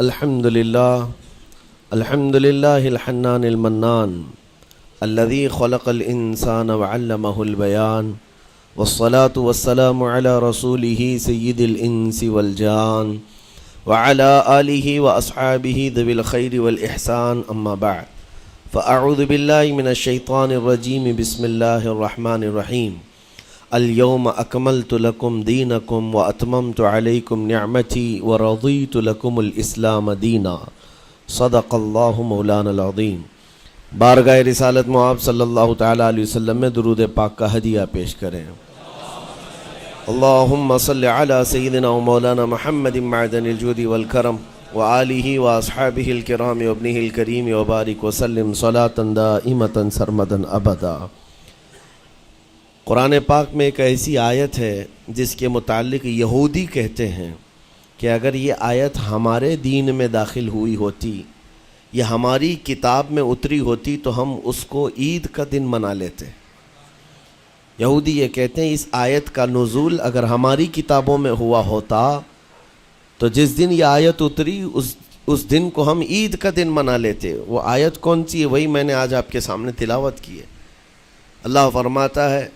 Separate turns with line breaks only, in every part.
الحمد لله الحنان المنان الذي خلق الإنسان وعلمه البيان والصلاة والسلام على رسوله سيد الإنس والجان وعلى آله وأصحابه ذوي الخير والإحسان أما بعد فأعوذ بالله من الشيطان الرجيم بسم الله الرحمن الرحيم اليوم أكملت لكم دينكم وأتممت عليكم نعمتي ورضيت لكم الإسلام دينا صدق الله مولانا العظيم۔ بارگاہ رسالت معاب صلی اللہ تعالیٰ علیہ وسلم میں درود پاک کا ہدیہ پیش کریں۔ اللہم صلی علی سیدنا و مولانا محمد معدن الجود والکرم وآلہ واصحابہ الکرام وابنہ الکریم وبارک وسلم صلاة دائمة سرمدا ابدا۔ قرآن پاک میں ایک ایسی آیت ہے جس کے متعلق یہودی کہتے ہیں کہ اگر یہ آیت ہمارے دین میں داخل ہوئی ہوتی یا ہماری کتاب میں اتری ہوتی تو ہم اس کو عید کا دن منا لیتے۔ یہودی یہ کہتے ہیں اس آیت کا نزول اگر ہماری کتابوں میں ہوا ہوتا تو جس دن یہ آیت اتری اس دن کو ہم عید کا دن منا لیتے۔ وہ آیت کون سی ہے وہی میں نے آج آپ کے سامنے تلاوت کی ہے۔ اللہ فرماتا ہے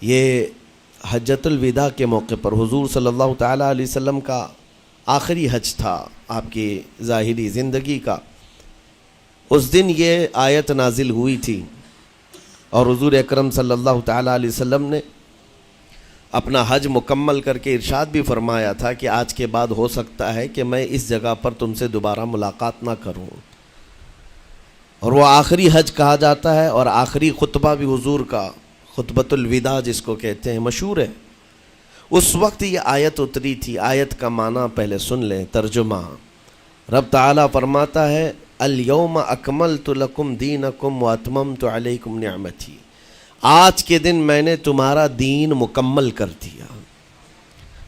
یہ حجۃ الوداع کے موقع پر حضور صلی اللہ تعالیٰ علیہ وسلم کا آخری حج تھا آپ کی ظاہری زندگی کا۔ اس دن یہ آیت نازل ہوئی تھی اور حضور اکرم صلی اللہ تعالیٰ علیہ وسلم نے اپنا حج مکمل کر کے ارشاد بھی فرمایا تھا کہ آج کے بعد ہو سکتا ہے کہ میں اس جگہ پر تم سے دوبارہ ملاقات نہ کروں۔ اور وہ آخری حج کہا جاتا ہے اور آخری خطبہ بھی حضور کا خطبۃ الوداع جس کو کہتے ہیں مشہور ہے۔ اس وقت یہ آیت اتری تھی۔ آیت کا معنی پہلے سن لیں، ترجمہ۔ رب تعالیٰ فرماتا ہے الیوم اکملت لکم دینکم واتممت علیکم نعمتی، آج کے دن میں نے تمہارا دین مکمل کر دیا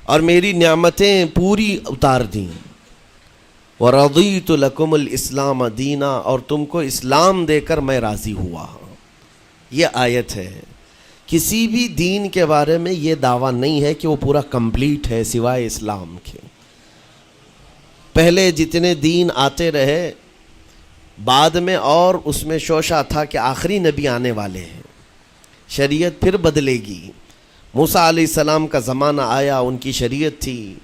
اور میری نعمتیں پوری اتار دیں۔ ورضیت لکم الاسلام دینا، اور تم کو اسلام دے کر میں راضی ہوا۔ یہ آیت ہے۔ کسی بھی دین کے بارے میں یہ دعویٰ نہیں ہے کہ وہ پورا کمپلیٹ ہے سوائے اسلام کے۔ پہلے جتنے دین آتے رہے بعد میں اور اس میں شوشہ تھا کہ آخری نبی آنے والے ہیں، شریعت پھر بدلے گی۔ موسیٰ علیہ السلام کا زمانہ آیا، ان کی شریعت تھی،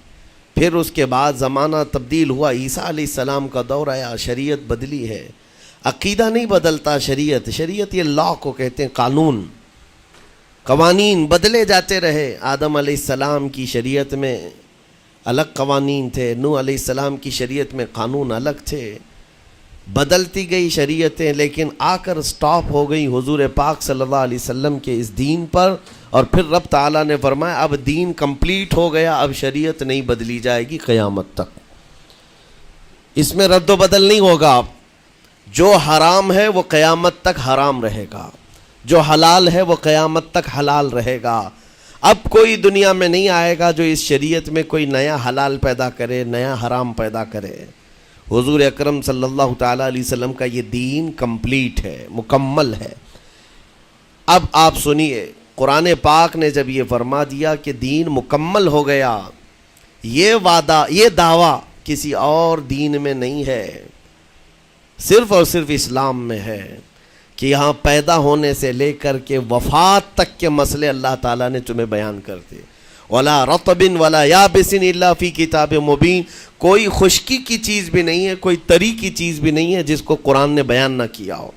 پھر اس کے بعد زمانہ تبدیل ہوا، عیسیٰ علیہ السلام کا دور آیا، شریعت بدلی ہے۔ عقیدہ نہیں بدلتا، شریعت یہ لا کو کہتے ہیں، قوانین بدلے جاتے رہے۔ آدم علیہ السلام کی شریعت میں الگ قوانین تھے، نوح علیہ السلام کی شریعت میں قانون الگ تھے، بدلتی گئی شریعتیں، لیکن آ کر سٹاپ ہو گئی حضور پاک صلی اللہ علیہ وسلم کے اس دین پر۔ اور پھر رب تعالیٰ نے فرمایا اب دین کمپلیٹ ہو گیا، اب شریعت نہیں بدلی جائے گی قیامت تک، اس میں رد و بدل نہیں ہوگا۔ جو حرام ہے وہ قیامت تک حرام رہے گا، جو حلال ہے وہ قیامت تک حلال رہے گا۔ اب کوئی دنیا میں نہیں آئے گا جو اس شریعت میں کوئی نیا حلال پیدا کرے، نیا حرام پیدا کرے۔ حضور اکرم صلی اللہ تعالیٰ علیہ وسلم کا یہ دین کمپلیٹ ہے، مکمل ہے۔ اب آپ سنیے، قرآن پاک نے جب یہ فرما دیا کہ دین مکمل ہو گیا، یہ وعدہ، یہ دعویٰ کسی اور دین میں نہیں ہے، صرف اور صرف اسلام میں ہے کہ یہاں پیدا ہونے سے لے کر کے وفات تک کے مسئلے اللہ تعالیٰ نے تمہیں بیان کر دیے۔ وَلَا رَطْبٍ وَلَا يَابِسٍ إِلَّا فِي كِتَابٍ مُبِينٍ، کوئی خشکی کی چیز بھی نہیں ہے، کوئی تری کی چیز بھی نہیں ہے جس کو قرآن نے بیان نہ کیا ہو۔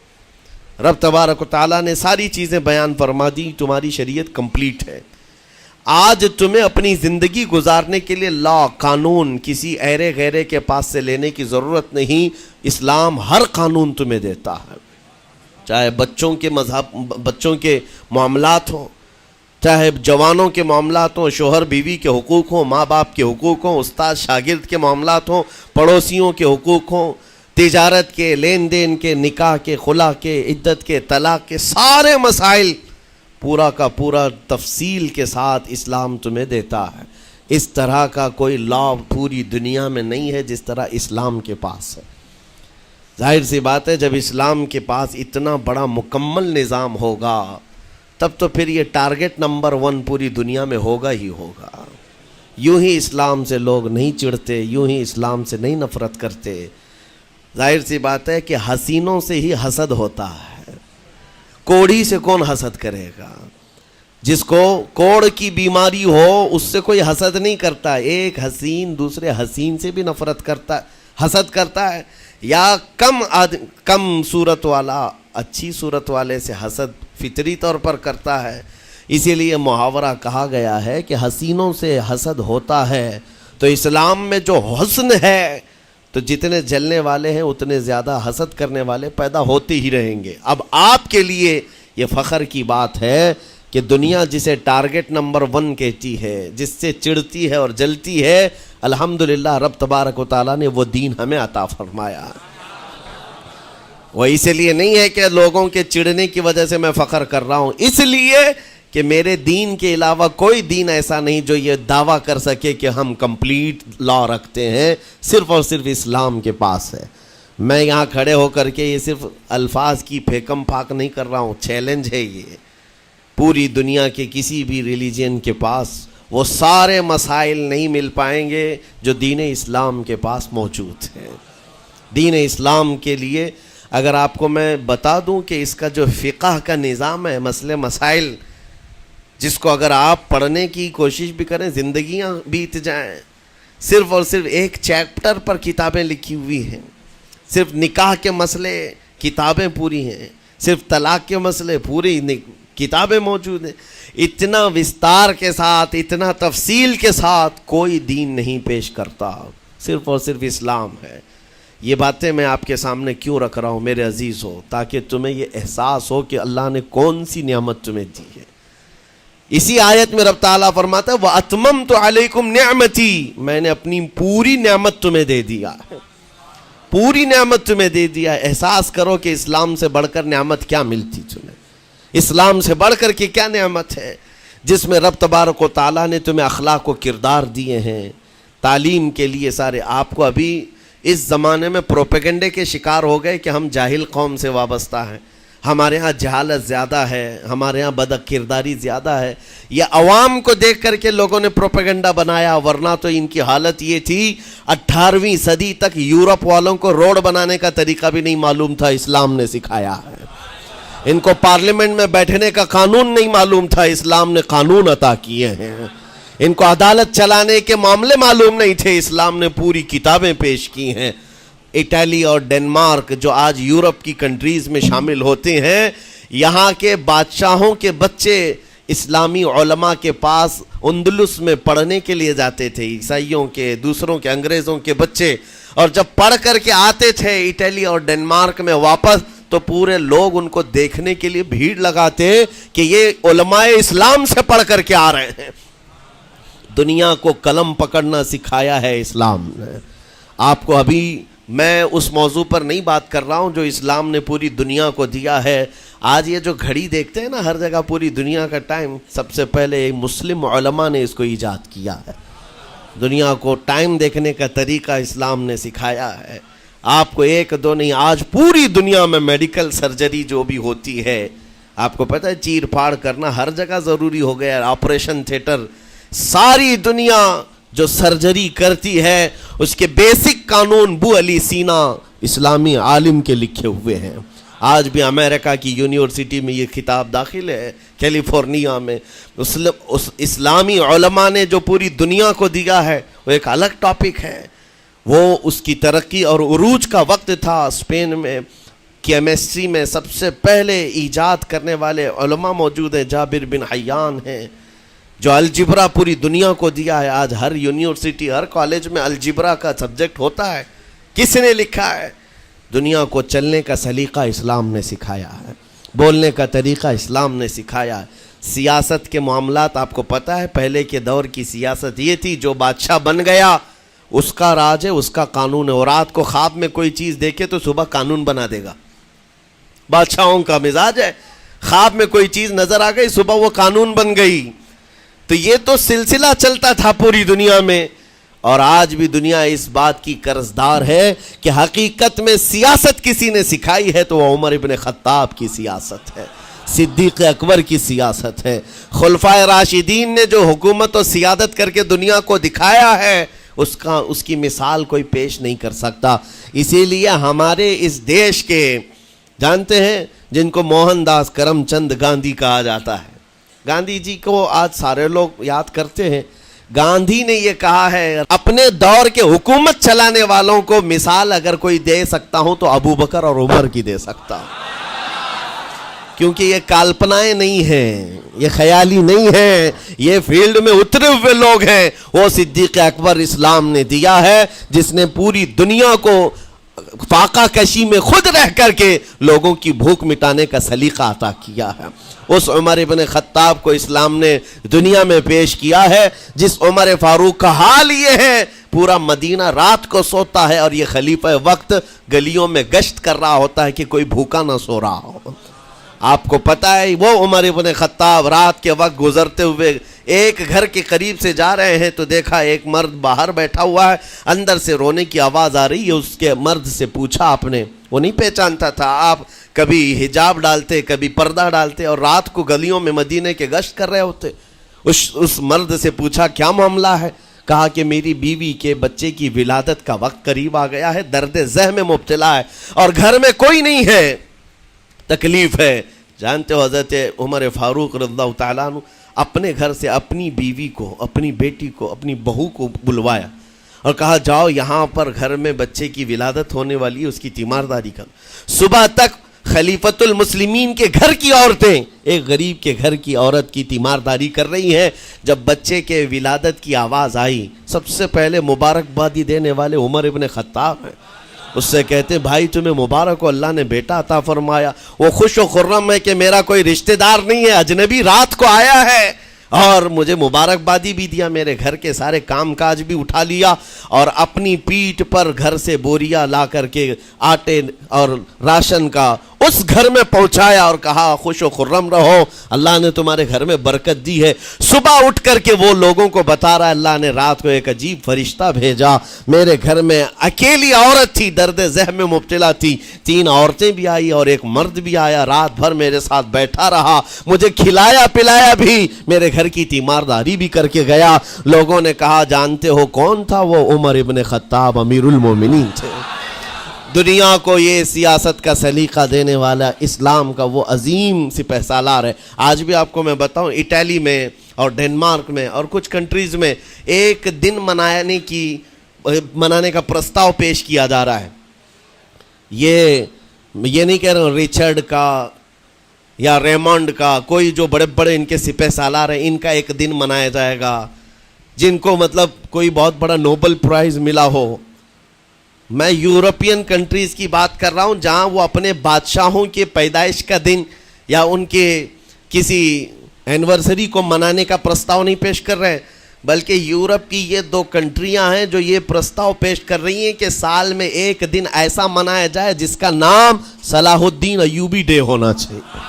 رب تبارک و تعالیٰ نے ساری چیزیں بیان فرما دی، تمہاری شریعت کمپلیٹ ہے۔ آج تمہیں اپنی زندگی گزارنے کے لیے لا، قانون کسی ایرے غیرے کے پاس سے لینے کی ضرورت نہیں۔ اسلام ہر قانون تمہیں دیتا ہے، چاہے بچوں کے معاملات ہوں، چاہے جوانوں کے معاملات ہوں، شوہر بیوی کے حقوق ہوں، ماں باپ کے حقوق ہوں، استاد شاگرد کے معاملات ہوں، پڑوسیوں کے حقوق ہوں، تجارت کے، لین دین کے، نکاح کے، خلا کے، عدت کے، طلاق کے، سارے مسائل پورا کا پورا تفصیل کے ساتھ اسلام تمہیں دیتا ہے۔ اس طرح کا کوئی لا پوری دنیا میں نہیں ہے جس طرح اسلام کے پاس ہے۔ ظاہر سی بات ہے جب اسلام کے پاس اتنا بڑا مکمل نظام ہوگا تب تو پھر یہ ٹارگٹ نمبر 1 پوری دنیا میں ہوگا ہی ہوگا۔ یوں ہی اسلام سے لوگ نہیں چڑھتے، یوں ہی اسلام سے نہیں نفرت کرتے۔ ظاہر سی بات ہے کہ حسینوں سے ہی حسد ہوتا ہے، کوڑی سے کون حسد کرے گا؟ جس کو کوڑ کی بیماری ہو اس سے کوئی حسد نہیں کرتا۔ ایک حسین دوسرے حسین سے بھی نفرت کرتا، حسد کرتا ہے، یا کم صورت والا اچھی صورت والے سے حسد فطری طور پر کرتا ہے۔ اسی لیے محاورہ کہا گیا ہے کہ حسینوں سے حسد ہوتا ہے، تو اسلام میں جو حسن ہے تو جتنے جلنے والے ہیں اتنے زیادہ حسد کرنے والے پیدا ہوتے ہی رہیں گے۔ اب آپ کے لیے یہ فخر کی بات ہے کہ دنیا جسے ٹارگٹ نمبر 1 کہتی ہے، جس سے چڑھتی ہے اور جلتی ہے، الحمدللہ رب تبارک و تعالیٰ نے وہ دین ہمیں عطا فرمایا۔ وہ اس لیے نہیں ہے کہ لوگوں کے چڑھنے کی وجہ سے میں فخر کر رہا ہوں، اس لیے کہ میرے دین کے علاوہ کوئی دین ایسا نہیں جو یہ دعویٰ کر سکے کہ ہم کمپلیٹ لا رکھتے ہیں، صرف اور صرف اسلام کے پاس ہے۔ میں یہاں کھڑے ہو کر کے یہ صرف الفاظ کی پھیکم پھاک نہیں کر رہا ہوں، چیلنج ہے یہ۔ پوری دنیا کے کسی بھی ریلیجن کے پاس وہ سارے مسائل نہیں مل پائیں گے جو دین اسلام کے پاس موجود ہیں۔ دین اسلام کے لیے اگر آپ کو میں بتا دوں کہ اس کا جو فقہ کا نظام ہے، مسئلے مسائل، جس کو اگر آپ پڑھنے کی کوشش بھی کریں زندگیاں بیت جائیں، صرف اور صرف ایک چیپٹر پر کتابیں لکھی ہوئی ہیں، صرف نکاح کے مسئلے کتابیں پوری ہیں، صرف طلاق کے مسئلے پوری کتابیں موجود ہیں۔ اتنا وستار کے ساتھ، اتنا تفصیل کے ساتھ کوئی دین نہیں پیش کرتا، صرف اور صرف اسلام ہے۔ یہ باتیں میں آپ کے سامنے کیوں رکھ رہا ہوں میرے عزیز ہو؟ تاکہ تمہیں یہ احساس ہو کہ اللہ نے کون سی نعمت تمہیں دی ہے۔ اسی آیت میں رب تعالیٰ فرماتا ہے وَأَتْمَمْتُ عَلَيْكُمْ نِعْمَتِي، میں نے اپنی پوری نعمت تمہیں دے دیا، پوری نعمت تمہیں دے دیا۔ احساس کرو کہ اسلام سے بڑھ کر نعمت کیا ملتی تمہیں، اسلام سے بڑھ کر کے کیا نعمت ہے، جس میں رب تبارک و تعالیٰ نے تمہیں اخلاق و کردار دیے ہیں، تعلیم کے لیے سارے۔ آپ کو ابھی اس زمانے میں پروپیگنڈے کے شکار ہو گئے کہ ہم جاہل قوم سے وابستہ ہیں، ہمارے ہاں جہالت زیادہ ہے، ہمارے ہاں بد کرداری زیادہ ہے۔ یہ عوام کو دیکھ کر کے لوگوں نے پروپیگنڈا بنایا، ورنہ تو ان کی حالت یہ تھی 18ویں صدی تک یورپ والوں کو روڈ بنانے کا طریقہ بھی نہیں معلوم تھا، اسلام نے سکھایا ہے۔ ان کو پارلیمنٹ میں بیٹھنے کا قانون نہیں معلوم تھا، اسلام نے قانون عطا کیے ہیں۔ ان کو عدالت چلانے کے معاملے معلوم نہیں تھے، اسلام نے پوری کتابیں پیش کی ہیں۔ اٹلی اور ڈنمارک جو آج یورپ کی کنٹریز میں شامل ہوتے ہیں، یہاں کے بادشاہوں کے بچے اسلامی علماء کے پاس اندلس میں پڑھنے کے لیے جاتے تھے، عیسائیوں کے، دوسروں کے، انگریزوں کے بچے، اور جب پڑھ کر کے آتے تھے اٹلی اور ڈنمارک میں واپس، تو پورے لوگ ان کو دیکھنے کے لیے بھیڑ لگاتے کہ یہ علماء اسلام سے پڑھ کر کے آ رہے ہیں۔ دنیا کو قلم پکڑنا سکھایا ہے اسلام نے۔ آپ کو ابھی میں اس موضوع پر نہیں بات کر رہا ہوں جو اسلام نے پوری دنیا کو دیا ہے۔ آج یہ جو گھڑی دیکھتے ہیں نا ہر جگہ پوری دنیا کا ٹائم، سب سے پہلے مسلم علماء نے اس کو ایجاد کیا ہے۔ دنیا کو ٹائم دیکھنے کا طریقہ اسلام نے سکھایا ہے۔ آپ کو ایک دو نہیں، آج پوری دنیا میں میڈیکل سرجری جو بھی ہوتی ہے، آپ کو پتہ ہے چیر پھاڑ کرنا ہر جگہ ضروری ہو گیا ہے، آپریشن تھیٹر، ساری دنیا جو سرجری کرتی ہے اس کے بیسک قانون بو علی سینا اسلامی عالم کے لکھے ہوئے ہیں۔ آج بھی امریکہ کی یونیورسٹی میں یہ کتاب داخل ہے، کیلیفورنیا میں۔ اسلامی علماء نے جو پوری دنیا کو دیا ہے وہ ایک الگ ٹاپک ہے۔ وہ اس کی ترقی اور عروج کا وقت تھا۔ اسپین میں کیمسٹری میں سب سے پہلے ایجاد کرنے والے علماء موجود ہیں، جابر بن حیان ہیں، جو الجبرا پوری دنیا کو دیا ہے۔ آج ہر یونیورسٹی، ہر کالج میں الجبرا کا سبجیکٹ ہوتا ہے۔ کس نے لکھا ہے؟ دنیا کو چلنے کا سلیقہ اسلام نے سکھایا ہے، بولنے کا طریقہ اسلام نے سکھایا ہے۔ سیاست کے معاملات آپ کو پتہ ہے، پہلے کے دور کی سیاست یہ تھی جو بادشاہ بن گیا اس کا راج ہے، اس کا قانون ہے، اور رات کو خواب میں کوئی چیز دیکھے تو صبح قانون بنا دے گا۔ بادشاہوں کا مزاج ہے، خواب میں کوئی چیز نظر آ گئی صبح وہ قانون بن گئی۔ تو یہ تو سلسلہ چلتا تھا پوری دنیا میں، اور آج بھی دنیا اس بات کی قرضدار ہے کہ حقیقت میں سیاست کسی نے سکھائی ہے تو وہ عمر ابن خطاب کی سیاست ہے۔ صدیق اکبر کی سیاست ہے۔ خلفائے راشدین نے جو حکومت و سیادت کر کے دنیا کو دکھایا ہے اس کی مثال کوئی پیش نہیں کر سکتا۔ اسی لیے ہمارے اس دیش کے جانتے ہیں جن کو موہن داس کرم چند گاندھی کہا جاتا ہے، گاندھی جی کو آج سارے لوگ یاد کرتے ہیں۔ گاندھی نے یہ کہا ہے اپنے دور کے حکومت چلانے والوں کو مثال اگر کوئی دے سکتا ہوں تو ابو بکر اور عمر کی دے سکتا ہوں، کیونکہ یہ کالپنائیں نہیں ہیں، یہ خیالی نہیں ہیں، یہ فیلڈ میں اترے ہوئے لوگ ہیں۔ وہ صدیق اکبر اسلام نے دیا ہے جس نے پوری دنیا کو فاقہ کشی میں خود رہ کر کے لوگوں کی بھوک مٹانے کا سلیقہ عطا کیا ہے۔ اس عمر ابن خطاب کو اسلام نے دنیا میں پیش کیا ہے جس عمر فاروق کا حال یہ ہے پورا مدینہ رات کو سوتا ہے اور یہ خلیفہ وقت گلیوں میں گشت کر رہا ہوتا ہے کہ کوئی بھوکا نہ سو رہا ہو۔ آپ کو پتہ ہے وہ عمر ابن خطاب رات کے وقت گزرتے ہوئے ایک گھر کے قریب سے جا رہے ہیں تو دیکھا ایک مرد باہر بیٹھا ہوا ہے، اندر سے رونے کی آواز آ رہی ہے۔ اس کے مرد سے پوچھا آپ نے، وہ نہیں پہچانتا تھا، آپ کبھی حجاب ڈالتے کبھی پردہ ڈالتے اور رات کو گلیوں میں مدینے کے گشت کر رہے ہوتے۔ اس مرد سے پوچھا کیا معاملہ ہے؟ کہا کہ میری بیوی کے بچے کی ولادت کا وقت قریب آ گیا ہے، درد ذہ میں مبتلا ہے اور گھر میں کوئی نہیں ہے، تکلیف ہے۔ جانتے ہو حضرت عمر فاروق رضی اللہ تعالیٰ عنہ اپنے گھر سے اپنی بیوی کو، اپنی بیٹی کو، اپنی بہو کو بلوایا اور کہا جاؤ یہاں پر گھر میں بچے کی ولادت ہونے والی ہے، اس کی تیمارداری کر۔ صبح تک خلیفۃ المسلمین کے گھر کی عورتیں ایک غریب کے گھر کی عورت کی تیمارداری کر رہی ہیں۔ جب بچے کے ولادت کی آواز آئی سب سے پہلے مبارکبادی دینے والے عمر ابن خطاب ہیں۔ اس سے کہتے بھائی تمہیں مبارک ہو، اللہ نے بیٹا عطا فرمایا۔ وہ خوش و خرم ہے کہ میرا کوئی رشتہ دار نہیں ہے، اجنبی رات کو آیا ہے اور مجھے مبارکبادی بھی دیا، میرے گھر کے سارے کام کاج بھی اٹھا لیا اور اپنی پیٹھ پر گھر سے بوریا لا کر کے آٹے اور راشن کا اس گھر میں پہنچایا اور کہا خوش و خرم رہو، اللہ نے تمہارے گھر میں برکت دی ہے۔ صبح اٹھ کر کے وہ لوگوں کو بتا رہا ہے اللہ نے رات کو ایک عجیب فرشتہ بھیجا، میرے گھر میں اکیلی عورت تھی، درد ذہ میں مبتلا تھی، 3 عورتیں بھی آئی اور ایک مرد بھی آیا، رات بھر میرے ساتھ بیٹھا رہا، مجھے کھلایا پلایا بھی، میرے گھر کی تیمارداری بھی کر کے گیا۔ لوگوں نے کہا جانتے ہو کون تھا؟ وہ عمر ابن خطاب امیر المومنین تھے۔ دنیا کو یہ سیاست کا سلیقہ دینے والا اسلام کا وہ عظیم سپہ سالار ہے۔ آج بھی آپ کو میں بتاؤں اٹلی میں اور ڈنمارک میں اور کچھ کنٹریز میں ایک دن منانے کا پرستاؤ پیش کیا جا رہا ہے۔ یہ نہیں کہہ رہا ہوں ریچرڈ کا یا ریمونڈ کا، کوئی جو بڑے بڑے ان کے سپہ سالار ہیں ان کا ایک دن منایا جائے گا جن کو مطلب کوئی بہت بڑا نوبل پرائز ملا ہو۔ میں یورپین کنٹریز کی بات کر رہا ہوں جہاں وہ اپنے بادشاہوں کے پیدائش کا دن یا ان کے کسی اینیورسری کو منانے کا پرستاؤ نہیں پیش کر رہے، بلکہ یورپ کی یہ 2 کنٹریاں ہیں جو یہ پرستاؤ پیش کر رہی ہیں کہ سال میں ایک دن ایسا منایا جائے جس کا نام صلاح الدین ایوبی ڈے ہونا چاہیے۔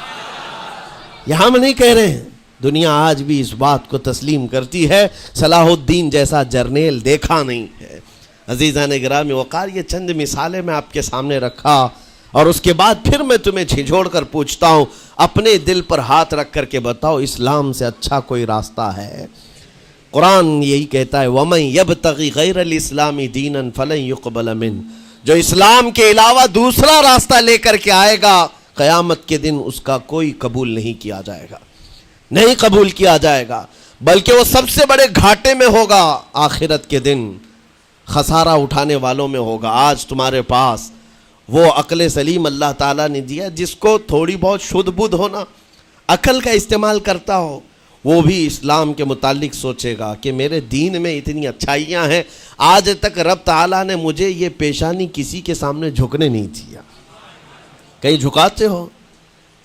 یہاں ہم نہیں کہہ رہے ہیں، دنیا آج بھی اس بات کو تسلیم کرتی ہے، صلاح الدین جیسا جرنیل دیکھا نہیں ہے۔ عزیزان گرامی وقار، یہ چند مثالیں میں آپ کے سامنے رکھا اور اس کے بعد پھر میں تمہیں جھنجھوڑ کر پوچھتا ہوں، اپنے دل پر ہاتھ رکھ کر کے بتاؤ اسلام سے اچھا کوئی راستہ ہے؟ قرآن یہی کہتا ہے وَمَن يَبْتَغِ غَيْرَ الْإِسْلَامِ دِينًا فَلَن يُقْبَلَ مِنْهُ، جو اسلام کے علاوہ دوسرا راستہ لے کر کے آئے گا قیامت کے دن اس کا کوئی قبول نہیں کیا جائے گا، نہیں قبول کیا جائے گا، بلکہ وہ سب سے بڑے گھاٹے میں ہوگا، آخرت کے دن خسارہ اٹھانے والوں میں ہوگا۔ آج تمہارے پاس وہ عقل سلیم اللہ تعالیٰ نے دیا جس کو تھوڑی بہت شدھ بدھ ہونا، عقل کا استعمال کرتا ہو، وہ بھی اسلام کے متعلق سوچے گا کہ میرے دین میں اتنی اچھائیاں ہیں، آج تک رب تعالیٰ نے مجھے یہ پیشانی کسی کے سامنے جھکنے نہیں دیا۔ کہیں جھکاتے ہو؟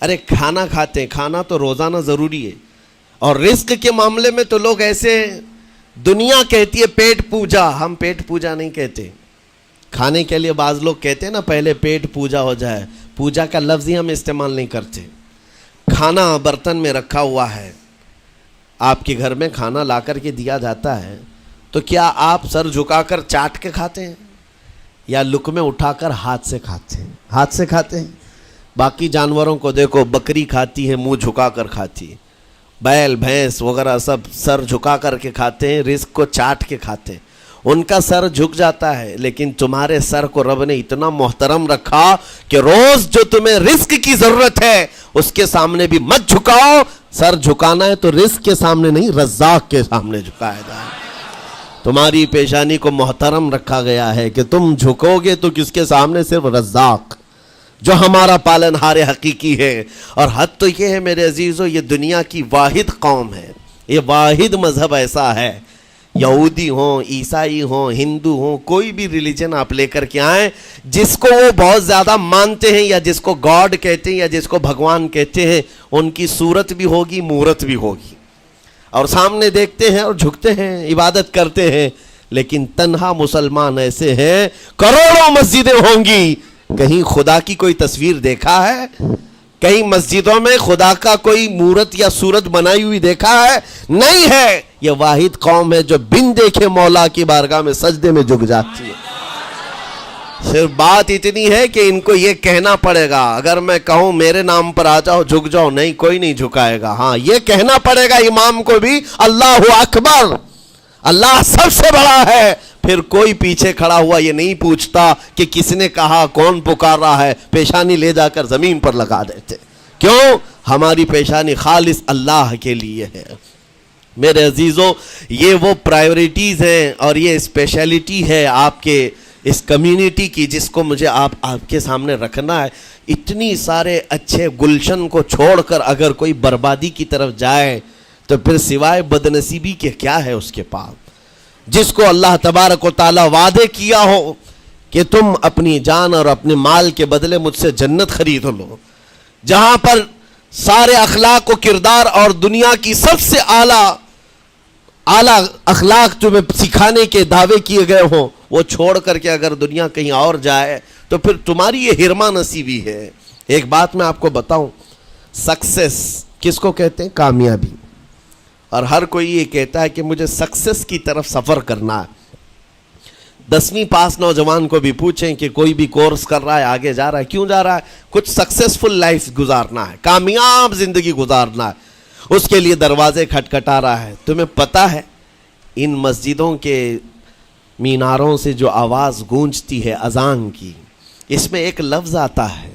ارے کھانا کھاتے ہیں، کھانا تو روزانہ ضروری ہے، اور رزق کے معاملے میں تو لوگ ایسے دنیا کہتی ہے پیٹ پوجا، ہم پیٹ پوجا نہیں کہتے۔ کھانے کے لیے بعض لوگ کہتے ہیں نا پہلے پیٹ پوجا ہو جائے، پوجا کا لفظ ہی ہم استعمال نہیں کرتے۔ کھانا برتن میں رکھا ہوا ہے، آپ کے گھر میں کھانا لا کر کے دیا جاتا ہے تو کیا آپ سر جھکا کر چاٹ کے کھاتے ہیں یا لقمے اٹھا کر ہاتھ سے کھاتے ہیں؟ ہاتھ سے کھاتے ہیں۔ باقی جانوروں کو دیکھو، بکری کھاتی ہے منہ جھکا کر کھاتی ہے، بیل بھینس وغیرہ سب سر جھکا کر کے کھاتے ہیں، رزق کو چاٹ کے کھاتے ہیں، ان کا سر جھک جاتا ہے، لیکن تمہارے سر کو رب نے اتنا محترم رکھا کہ روز جو تمہیں رزق کی ضرورت ہے اس کے سامنے بھی مت جھکاؤ. سر جھکانا ہے تو رزق کے سامنے نہیں، رزاق کے سامنے جھکایا جائے. تمہاری پیشانی کو محترم رکھا گیا ہے کہ تم جھکو گے تو کس کے سامنے؟ صرف رزاق جو ہمارا پالنہار حقیقی ہے. اور حد تو یہ ہے میرے عزیزو، یہ دنیا کی واحد قوم ہے، یہ واحد مذہب ایسا ہے، یہودی ہوں، عیسائی ہوں، ہندو ہوں، کوئی بھی ریلیجن آپ لے کر کے آئیں، جس کو وہ بہت زیادہ مانتے ہیں یا جس کو گاڈ کہتے ہیں یا جس کو بھگوان کہتے ہیں، ان کی صورت بھی ہوگی، مورت بھی ہوگی، اور سامنے دیکھتے ہیں اور جھکتے ہیں، عبادت کرتے ہیں. لیکن تنہا مسلمان ایسے ہیں، کروڑوں مسجدیں ہوں گی، کہیں خدا کی کوئی تصویر دیکھا ہے؟ کہیں مسجدوں میں خدا کا کوئی مورت یا صورت بنائی ہوئی دیکھا ہے؟ نہیں ہے. یہ واحد قوم ہے جو بن دیکھے مولا کی بارگاہ میں سجدے میں جھک جاتی ہے. صرف بات اتنی ہے کہ ان کو یہ کہنا پڑے گا، اگر میں کہوں میرے نام پر آ جاؤ جھک جاؤ، نہیں، کوئی نہیں جھکائے گا. ہاں، یہ کہنا پڑے گا امام کو بھی، اللہ اکبر، اللہ سب سے بڑا ہے. پھر کوئی پیچھے کھڑا ہوا یہ نہیں پوچھتا کہ کس نے کہا، کون پکار رہا ہے، پیشانی لے جا کر زمین پر لگا دیتے. کیوں؟ ہماری پیشانی خالص اللہ کے لیے ہے. میرے عزیزو، یہ وہ پرائیورٹیز ہیں اور یہ اسپیشلٹی ہے آپ کے اس کمیونٹی کی، جس کو مجھے آپ کے سامنے رکھنا ہے. اتنی سارے اچھے گلشن کو چھوڑ کر اگر کوئی بربادی کی طرف جائے تو پھر سوائے بدنصیبی کے کیا ہے اس کے پاس؟ جس کو اللہ تبارک و تعالیٰ وعدے کیا ہو کہ تم اپنی جان اور اپنے مال کے بدلے مجھ سے جنت خرید لو، جہاں پر سارے اخلاق و کردار اور دنیا کی سب سے اعلیٰ اخلاق تمہیں سکھانے کے دعوے کیے گئے ہوں، وہ چھوڑ کر کے اگر دنیا کہیں اور جائے تو پھر تمہاری یہ ہرما نصیبی ہے. ایک بات میں آپ کو بتاؤں، سکسیس کس کو کہتے ہیں؟ کامیابی. اور ہر کوئی یہ کہتا ہے کہ مجھے سکسیس کی طرف سفر کرنا ہے. 10ویں پاس نوجوان کو بھی پوچھیں کہ کوئی بھی کورس کر رہا ہے، آگے جا رہا ہے، کیوں جا رہا ہے؟ کچھ سکسیسفل لائف گزارنا ہے، کامیاب زندگی گزارنا ہے، اس کے لیے دروازے کھٹکھٹا رہا ہے. تمہیں پتہ ہے ان مسجدوں کے میناروں سے جو آواز گونجتی ہے اذان کی، اس میں ایک لفظ آتا ہے،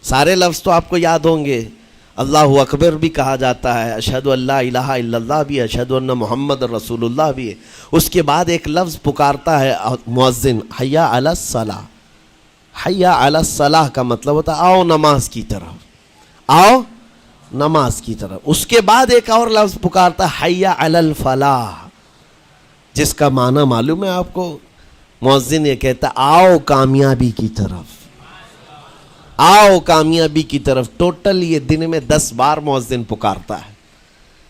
سارے لفظ تو آپ کو یاد ہوں گے، اللہ اکبر بھی کہا جاتا ہے، اشہد ان لا الہ الا اللہ بھی، اشہد ان محمد رسول اللہ بھی ہے. اس کے بعد ایک لفظ پکارتا ہے مؤذن، حی علی الصلاۃ. حی علی الصلاۃ کا مطلب ہوتا ہے آؤ نماز کی طرف، آؤ نماز کی طرف. اس کے بعد ایک اور لفظ پکارتا ہے حی علی الفلاح، جس کا معنی معلوم ہے آپ کو؟ مؤذن یہ کہتا ہے آؤ کامیابی کی طرف، آؤ کامیابی کی طرف. ٹوٹل یہ دن میں 10 بار مؤذن پکارتا ہے.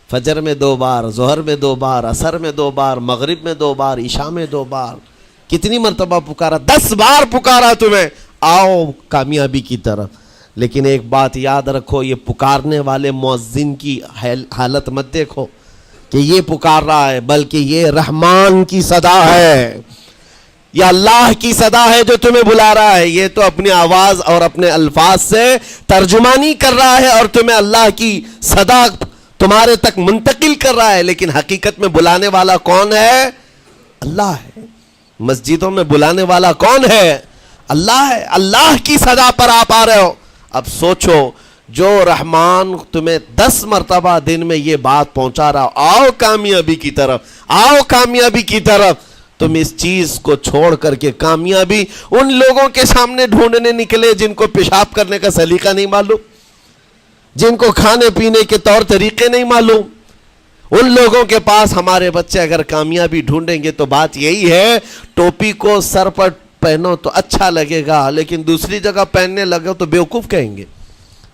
فجر میں 2 بار، ظہر میں 2 بار، عصر میں 2 بار، مغرب میں 2 بار، عشاء میں 2 بار. کتنی مرتبہ پکارا؟ 10 بار پکارا تمہیں، آؤ کامیابی کی طرف. لیکن ایک بات یاد رکھو، یہ پکارنے والے مؤذن کی حالت مت دیکھو کہ یہ پکار رہا ہے، بلکہ یہ رحمان کی صدا ہے، یہ اللہ کی صدا ہے جو تمہیں بلا رہا ہے. یہ تو اپنی آواز اور اپنے الفاظ سے ترجمانی کر رہا ہے اور تمہیں اللہ کی صدا تمہارے تک منتقل کر رہا ہے. لیکن حقیقت میں بلانے والا کون ہے؟ اللہ ہے. مسجدوں میں بلانے والا کون ہے؟ اللہ ہے. اللہ کی صدا پر آپ آ رہے ہو. اب سوچو، جو رحمان تمہیں 10 مرتبہ دن میں یہ بات پہنچا رہا، آؤ کامیابی کی طرف، آؤ کامیابی کی طرف، تم اس چیز کو چھوڑ کر کے کامیابی ان لوگوں کے سامنے ڈھونڈنے نکلے جن کو پیشاب کرنے کا سلیقہ نہیں معلوم، جن کو کھانے پینے کے طور طریقے نہیں معلوم. ان لوگوں کے پاس ہمارے بچے اگر کامیابی ڈھونڈیں گے تو بات یہی ہے، ٹوپی کو سر پر پہنو تو اچھا لگے گا، لیکن دوسری جگہ پہننے لگو تو بیوقوف کہیں گے،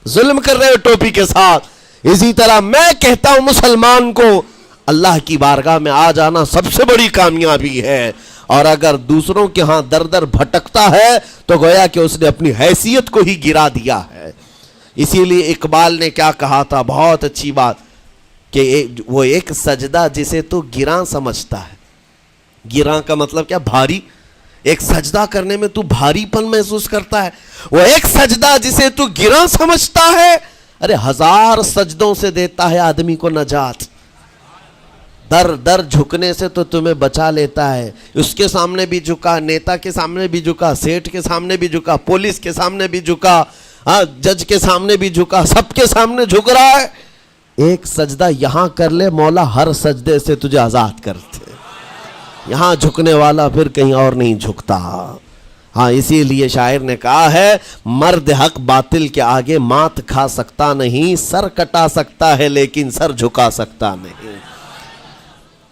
ظلم کر رہے ہو ٹوپی کے ساتھ. اسی طرح میں کہتا ہوں مسلمان کو اللہ کی بارگاہ میں آ جانا سب سے بڑی کامیابی ہے. اور اگر دوسروں کے ہاں در در بھٹکتا ہے تو گویا کہ اس نے اپنی حیثیت کو ہی گرا دیا ہے. اسی لیے اقبال نے کیا کہا تھا، بہت اچھی بات، کہ وہ ایک سجدہ جسے تو گراں سمجھتا ہے. گراں کا مطلب کیا؟ بھاری. ایک سجدہ کرنے میں تو بھاری پن محسوس کرتا ہے، وہ ایک سجدہ جسے تو گراں سمجھتا ہے، ارے 1000 سجدوں سے دیتا ہے آدمی کو نجات۔ در در جھکنے سے تو تمہیں بچا لیتا ہے، اس کے سامنے بھی جھکا، نیتا کے سامنے بھی جھکا، سیٹھ کے سامنے بھی جھکا، پولیس کے سامنے بھی جھکا، جج کے سامنے بھی جھکا، سب کے سامنے جھک رہا ہے۔ ایک سجدہ یہاں کر لے، مولا ہر سجدے سے تجھے آزاد کرتے۔ یہاں جھکنے والا پھر کہیں اور نہیں جھکتا۔ ہاں اسی لیے شاعر نے کہا ہے، مرد حق باطل کے آگے مات کھا سکتا نہیں، سر کٹا سکتا ہے لیکن سر جھکا سکتا نہیں۔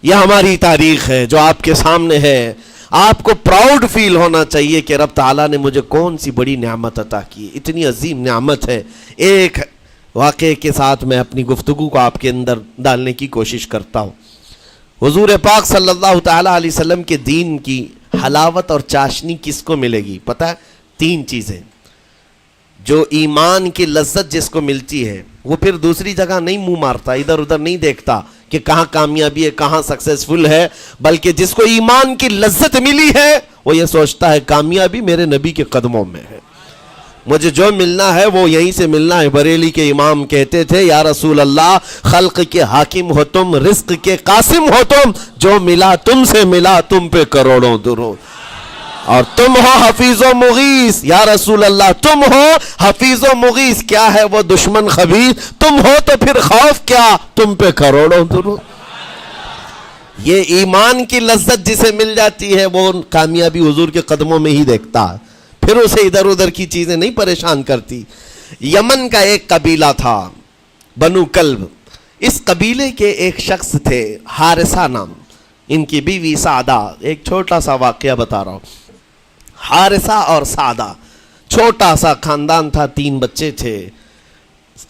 یہ ہماری تاریخ ہے جو آپ کے سامنے ہے۔ آپ کو پراؤڈ فیل ہونا چاہیے کہ رب تعالیٰ نے مجھے کون سی بڑی نعمت عطا کی، اتنی عظیم نعمت ہے۔ ایک واقعے کے ساتھ میں اپنی گفتگو کو آپ کے اندر ڈالنے کی کوشش کرتا ہوں۔ حضور پاک صلی اللہ تعالیٰ علیہ وسلم کے دین کی حلاوت اور چاشنی کس کو ملے گی پتہ ہے؟ 3 چیزیں۔ جو ایمان کی لذت جس کو ملتی ہے وہ پھر دوسری جگہ نہیں منہ مارتا، ادھر ادھر نہیں دیکھتا کہ کہاں کامیابی ہے، کہاں سکسیسفل ہے، بلکہ جس کو ایمان کی لذت ملی ہے وہ یہ سوچتا ہے کامیابی میرے نبی کے قدموں میں ہے، مجھے جو ملنا ہے وہ یہیں سے ملنا ہے۔ بریلی کے امام کہتے تھے، یا رسول اللہ خلق کے حاکم ہو تم، رزق کے قاسم ہو تم، جو ملا تم سے ملا تم پہ کروڑوں درود، اور تم ہو حفیظ و مغیث، یا رسول اللہ تم ہو حفیظ و مغیث، کیا ہے وہ دشمن خبیث، تم ہو تو پھر خوف کیا، تم پہ کروڑوں درود۔ یہ ایمان کی لذت جسے مل جاتی ہے وہ کامیابی حضور کے قدموں میں ہی دیکھتا ہے، پھر اسے ادھر ادھر کی چیزیں نہیں پریشان کرتی۔ یمن کا ایک قبیلہ تھا بنو کلب، اس قبیلے کے ایک شخص تھے حارثہ نام، ان کی بیوی سعدہ۔ ایک چھوٹا سا واقعہ بتا رہا ہوں۔ حارثہ اور سعدہ چھوٹا سا خاندان تھا، 3 بچے تھے۔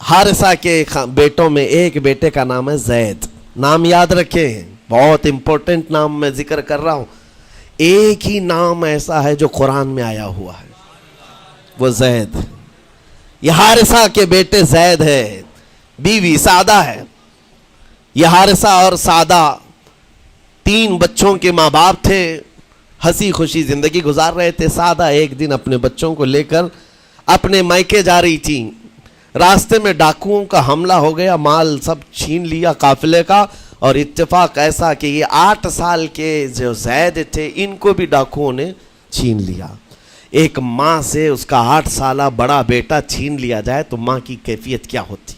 حارثہ کے بیٹوں میں ایک بیٹے کا نام ہے زید، نام یاد رکھیں، بہت امپورٹنٹ نام میں ذکر کر رہا ہوں۔ ایک ہی نام ایسا ہے جو قرآن میں آیا ہوا ہے، وہ زید۔ یہ حارثہ کے بیٹے زید ہے، بیوی سعدہ ہے۔ یہ حارثہ اور سعدہ 3 بچوں کے ماں باپ تھے، ہنسی خوشی زندگی گزار رہے تھے۔ سعدہ ایک دن اپنے بچوں کو لے کر اپنے میکے جا رہی تھی، راستے میں ڈاکوؤں کا حملہ ہو گیا، مال سب چھین لیا قافلے کا، اور اتفاق ایسا کہ یہ 8 سال کے جو زید تھے ان کو بھی ڈاکوؤں نے چھین لیا۔ ایک ماں سے اس کا 8 سالہ بڑا بیٹا چھین لیا جائے تو ماں کی کیفیت کیا ہوتی؟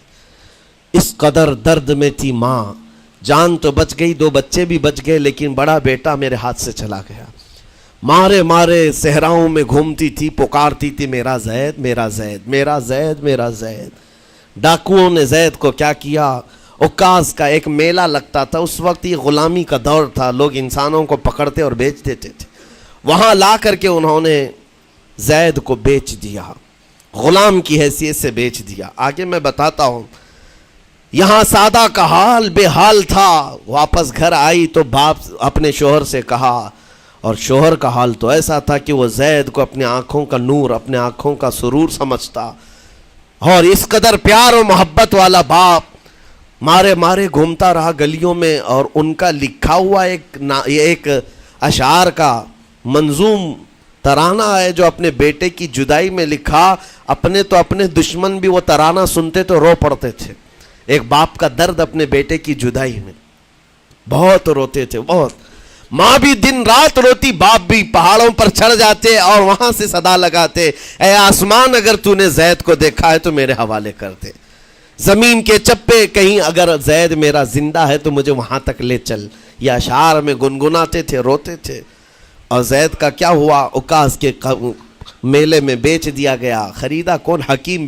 اس قدر درد میں تھی ماں، جان تو بچ گئی، 2 بچے بھی بچ گئے، لیکن بڑا بیٹا میرے ہاتھ سے چلا گیا۔ مارے مارے صحراؤں میں گھومتی تھی، پکارتی تھی میرا زید میرا زید میرا زید میرا زید۔ ڈاکوؤں نے زید کو کیا کیا؟ عکاظ کا ایک میلہ لگتا تھا، اس وقت یہ غلامی کا دور تھا، لوگ انسانوں کو پکڑتے اور بیچ دیتے تھے، وہاں لا کر کے انہوں نے زید کو بیچ دیا، غلام کی حیثیت سے بیچ دیا۔ آگے میں بتاتا ہوں۔ یہاں سعدہ کا حال بے حال تھا، واپس گھر آئی تو باپ اپنے شوہر سے کہا، اور شوہر کا حال تو ایسا تھا کہ وہ زید کو اپنے آنکھوں کا نور، اپنے آنکھوں کا سرور سمجھتا، اور اس قدر پیار و محبت والا باپ مارے مارے گھومتا رہا گلیوں میں، اور ان کا لکھا ہوا ایک اشعار کا منظوم ترانہ ہے جو اپنے بیٹے کی جدائی میں لکھا۔ اپنے تو اپنے دشمن بھی وہ ترانہ سنتے تو رو پڑتے تھے۔ ایک باپ کا درد اپنے بیٹے کی جدائی میں، بہت روتے تھے، بہت۔ ماں بھی دن رات روتی، باپ بھی پہاڑوں پر چڑھ جاتے اور وہاں سے صدا لگاتے، اے آسمان اگر تو نے زید کو دیکھا ہے تو میرے حوالے کر دے، زمین کے چپے کہیں اگر زید میرا زندہ ہے تو مجھے وہاں تک لے چل۔ یہ اشعار میں گنگناتے تھے، روتے تھے۔ اور زید کا کیا ہوا؟ عکاظ کے میلے میں بیچ دیا گیا۔ خریدا کون؟ حکیم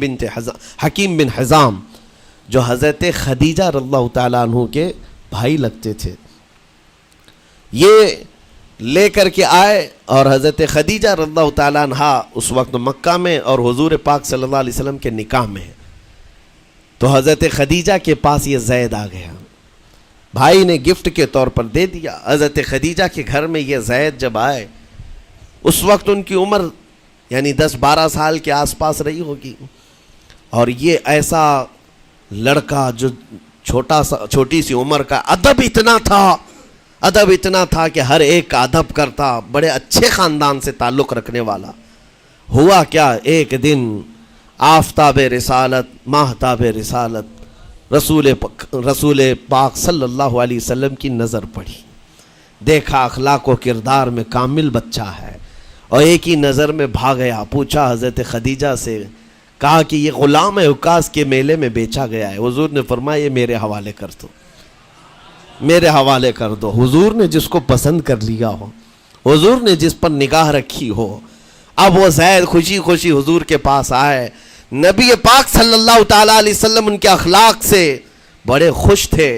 بن حزام، جو حضرت خدیجہ رضی اللہ تعالیٰ عنہ کے بھائی لگتے تھے۔ یہ لے کر کے آئے اور حضرت خدیجہ رضی اللہ تعالیٰ عنہ اس وقت مکہ میں اور حضور پاک صلی اللہ علیہ وسلم کے نکاح میں ہے، تو حضرت خدیجہ کے پاس یہ زید آ گیا، بھائی نے گفٹ کے طور پر دے دیا۔ حضرت خدیجہ کے گھر میں یہ زید جب آئے، اس وقت ان کی عمر یعنی 10-12 سال کے آس پاس رہی ہوگی، اور یہ ایسا لڑکا جو چھوٹی سی عمر کا، ادب اتنا تھا، ادب اتنا تھا کہ ہر ایک کا ادب کرتا، بڑے اچھے خاندان سے تعلق رکھنے والا۔ ہوا کیا، ایک دن آفتاب رسالت، ماہتاب رسالت رسول پاک صلی اللہ علیہ وسلم کی نظر پڑی، دیکھا اخلاق و کردار میں کامل بچہ ہے، اور ایک ہی نظر میں بھاگ گیا۔ پوچھا حضرت خدیجہ سے، کہا کہ یہ غلام عکاظ کے میلے میں بیچا گیا ہے۔ حضور نے فرمایا یہ میرے حوالے کر دو، میرے حوالے کر دو۔ حضور نے جس کو پسند کر لیا ہو، حضور نے جس پر نگاہ رکھی ہو، اب وہ زید خوشی خوشی حضور کے پاس آئے۔ نبی پاک صلی اللہ تعالیٰ علیہ وسلم ان کے اخلاق سے بڑے خوش تھے،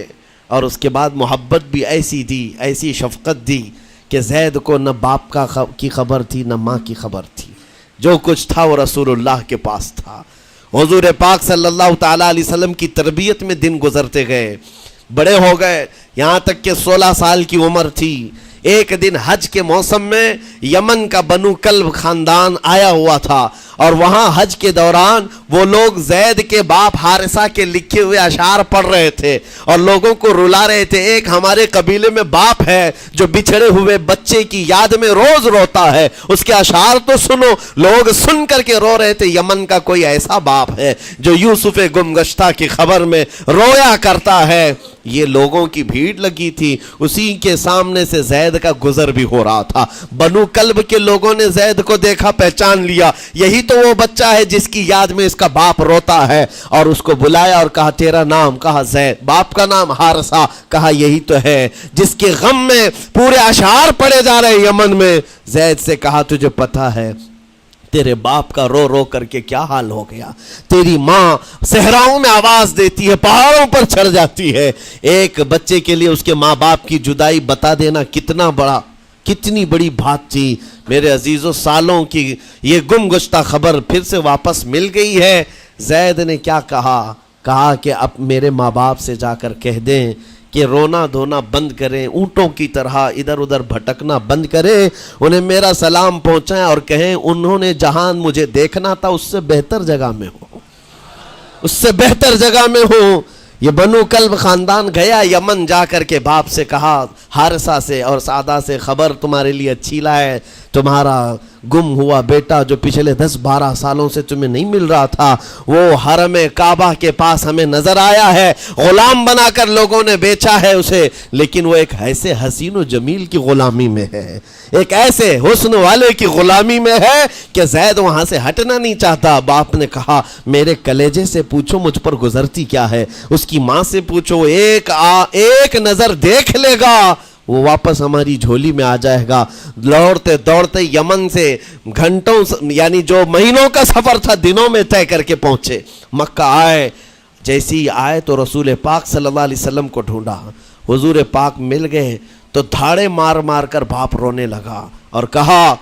اور اس کے بعد محبت بھی ایسی دی، ایسی شفقت دی کہ زید کو نہ باپ کی خبر تھی نہ ماں کی خبر تھی، جو کچھ تھا وہ رسول اللہ کے پاس تھا۔ حضور پاک صلی اللہ تعالیٰ علیہ وسلم کی تربیت میں دن گزرتے گئے، بڑے ہو گئے، یہاں تک کہ 16 سال کی عمر تھی۔ ایک دن حج کے موسم میں یمن کا بنو کلب خاندان آیا ہوا تھا، اور وہاں حج کے دوران وہ لوگ زید کے باپ حارثہ کے لکھے ہوئے اشعار پڑھ رہے تھے اور لوگوں کو رلا رہے تھے۔ ایک ہمارے قبیلے میں باپ ہے جو بچھڑے ہوئے بچے کی یاد میں روز روتا ہے، اس کے اشعار تو سنو۔ لوگ سن کر کے رو رہے تھے، یمن کا کوئی ایسا باپ ہے جو یوسف گم گشتہ کی خبر میں رویا کرتا ہے۔ یہ لوگوں کی بھیڑ لگی تھی، اسی کے سامنے سے زید کا گزر بھی ہو رہا تھا۔ بنو کلب کے لوگوں نے زید کو دیکھا، پہچان لیا، یہی تو وہ بچہ ہے جس کی یاد میں اس کا باپ روتا ہے، اور اس کو بلایا اور کہا تیرا نام؟ کہا زید۔ باپ کا نام حارثہ؟ کہا یہی تو ہے جس کے غم میں پورے اشعار پڑھے جا رہے یمن میں۔ زید سے کہا تجھے پتہ ہے تیرے باپ کا رو رو کر کے کیا حال ہو گیا؟ تیری ماں صحراؤں میں آواز دیتی ہے، پہاڑوں پر چڑھ جاتی ہے۔ ایک بچے کے لیے اس کے ماں باپ کی جدائی بتا دینا کتنی بڑی بات تھی۔ میرے عزیزو، سالوں کی یہ گم گشتہ خبر پھر سے واپس مل گئی ہے۔ زید نے کیا کہا کہ اب میرے ماں باپ سے جا کر کہہ دیں کہ رونا دھونا بند کریں، اونٹوں کی طرح ادھر ادھر بھٹکنا بند کریں، انہیں میرا سلام پہنچائیں اور کہیں انہوں نے جہاں مجھے دیکھنا تھا اس سے بہتر جگہ میں ہو، اس سے بہتر جگہ میں ہو۔ یہ بنو کلب خاندان گیا یمن، جا کر کے باپ سے کہا، حارثہ سے اور سعدہ سے، خبر تمہارے لیے اچھی لائے، تمہارا گم ہوا بیٹا جو پچھلے 10-12 سالوں سے تمہیں نہیں مل رہا تھا، وہ حرم کعبہ کے پاس ہمیں نظر آیا ہے، غلام بنا کر لوگوں نے بیچا ہے اسے، لیکن وہ ایک ایسے حسین و جمیل کی غلامی میں ہے، ایک ایسے حسن والے کی غلامی میں ہے کہ زید وہاں سے ہٹنا نہیں چاہتا۔ باپ نے کہا میرے کلیجے سے پوچھو مجھ پر گزرتی کیا ہے، اس کی ماں سے پوچھو، ایک نظر دیکھ لے گا وہ واپس ہماری جھولی میں آ جائے گا۔ دوڑتے دوڑتے یمن سے گھنٹوں یعنی جو مہینوں کا سفر تھا دنوں میں طے کر کے پہنچے، مکہ آئے۔ جیسی آئے تو رسول پاک صلی اللہ علیہ وسلم کو ڈھونڈا، حضور پاک مل گئے تو دھاڑے مار مار کر باپ رونے لگا اور کہا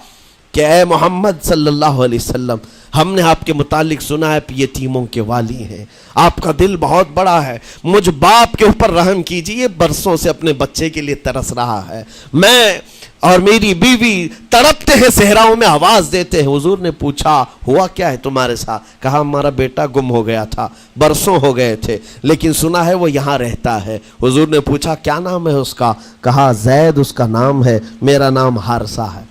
کہ اے محمد صلی اللہ علیہ وسلم، ہم نے آپ کے متعلق سنا ہے یتیموں کے والی ہیں، آپ کا دل بہت بڑا ہے، مجھ باپ کے اوپر رحم کیجئے، برسوں سے اپنے بچے کے لیے ترس رہا ہے، میں اور میری بیوی تڑپتے ہیں، صحراؤں میں آواز دیتے ہیں۔ حضور نے پوچھا ہوا کیا ہے تمہارے ساتھ؟ کہا ہمارا بیٹا گم ہو گیا تھا، برسوں ہو گئے تھے، لیکن سنا ہے وہ یہاں رہتا ہے۔ حضور نے پوچھا کیا نام ہے اس کا؟ کہا زید اس کا نام ہے، میرا نام حارثہ ہے۔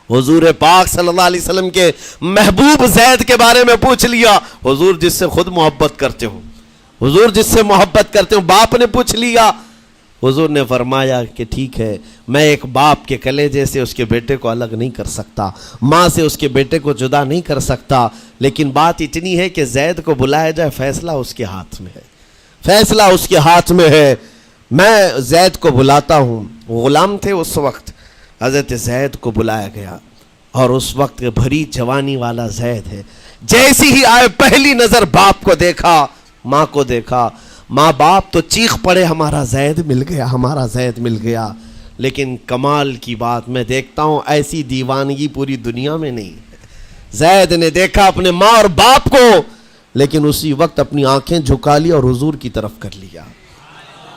حضور پاک صلی اللہ علیہ وسلم کے محبوب زید کے بارے میں پوچھ لیا، حضور جس سے خود محبت کرتے ہو، حضور جس سے محبت کرتے ہو، باپ نے پوچھ لیا۔ حضور نے فرمایا کہ ٹھیک ہے، میں ایک باپ کے کلیجے سے اس کے بیٹے کو الگ نہیں کر سکتا، ماں سے اس کے بیٹے کو جدا نہیں کر سکتا، لیکن بات اتنی ہے کہ زید کو بلایا جائے، فیصلہ اس کے ہاتھ میں ہے، فیصلہ اس کے ہاتھ میں ہے۔ میں زید کو بلاتا ہوں۔ غلام تھے اس وقت، حضرت زید کو بلایا گیا، اور اس وقت بھری جوانی والا زید ہے۔ جیسی ہی آئے پہلی نظر باپ کو دیکھا، ماں کو دیکھا، ماں باپ تو چیخ پڑے ہمارا زید مل گیا، ہمارا زید مل گیا۔ لیکن کمال کی بات میں دیکھتا ہوں ایسی دیوانگی پوری دنیا میں نہیں ہے۔ زید نے دیکھا اپنے ماں اور باپ کو، لیکن اسی وقت اپنی آنکھیں جھکا لی اور حضور کی طرف کر لیا،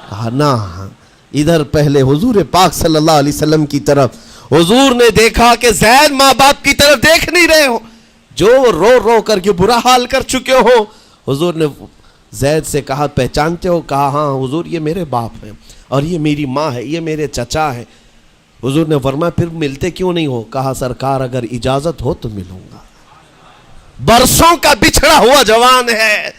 کہا نہ، ادھر پہلے حضور پاک صلی اللہ علیہ وسلم کی طرف۔ حضور نے دیکھا کہ زید ماں باپ کی طرف دیکھ نہیں رہے ہو، جو رو رو کر کے برا حال کر چکے ہو۔ حضور نے زید سے کہا پہچانتے ہو؟ کہا ہاں حضور یہ میرے باپ ہیں اور یہ میری ماں ہے، یہ میرے چچا ہیں۔ حضور نے فرمایا پھر ملتے کیوں نہیں ہو؟ کہا سرکار اگر اجازت ہو تو ملوں گا، برسوں کا بچھڑا ہوا جوان ہے،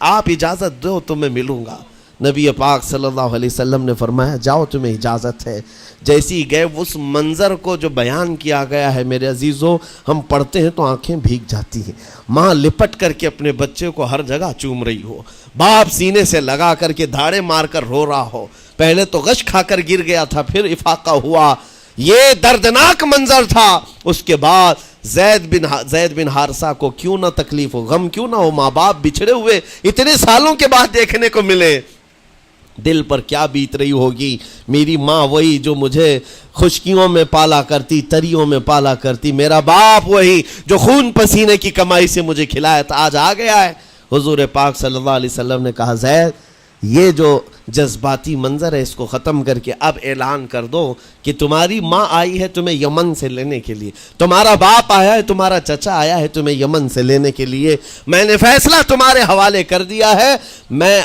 آپ اجازت دو تو میں ملوں گا۔ نبی پاک صلی اللہ علیہ وسلم نے فرمایا جاؤ تمہیں اجازت ہے۔ جیسی گئے اس منظر کو جو بیان کیا گیا ہے میرے عزیزوں، ہم پڑھتے ہیں تو آنکھیں بھیگ جاتی ہیں۔ ماں لپٹ کر کے اپنے بچے کو ہر جگہ چوم رہی ہو، باپ سینے سے لگا کر کے دھاڑے مار کر رو رہا ہو، پہلے تو غش کھا کر گر گیا تھا، پھر افاقہ ہوا، یہ دردناک منظر تھا۔ اس کے بعد زید بن حارثہ کو کیوں نہ تکلیف ہو، غم کیوں نہ ہو، ماں باپ بچھڑے ہوئے اتنے سالوں کے بعد دیکھنے کو ملے، دل پر کیا بیت رہی ہوگی۔ میری ماں وہی جو مجھے خشکیوں میں پالا کرتی، تریوں میں پالا کرتی، میرا باپ وہی جو خون پسینے کی کمائی سے مجھے کھلایا تھا، آج آ گیا ہے۔ حضور پاک صلی اللہ علیہ وسلم نے کہا زید یہ جو جذباتی منظر ہے اس کو ختم کر کے اب اعلان کر دو کہ تمہاری ماں آئی ہے تمہیں یمن سے لینے کے لیے، تمہارا باپ آیا ہے، تمہارا چچا آیا ہے تمہیں یمن سے لینے کے لیے، میں نے فیصلہ تمہارے حوالے کر دیا ہے، میں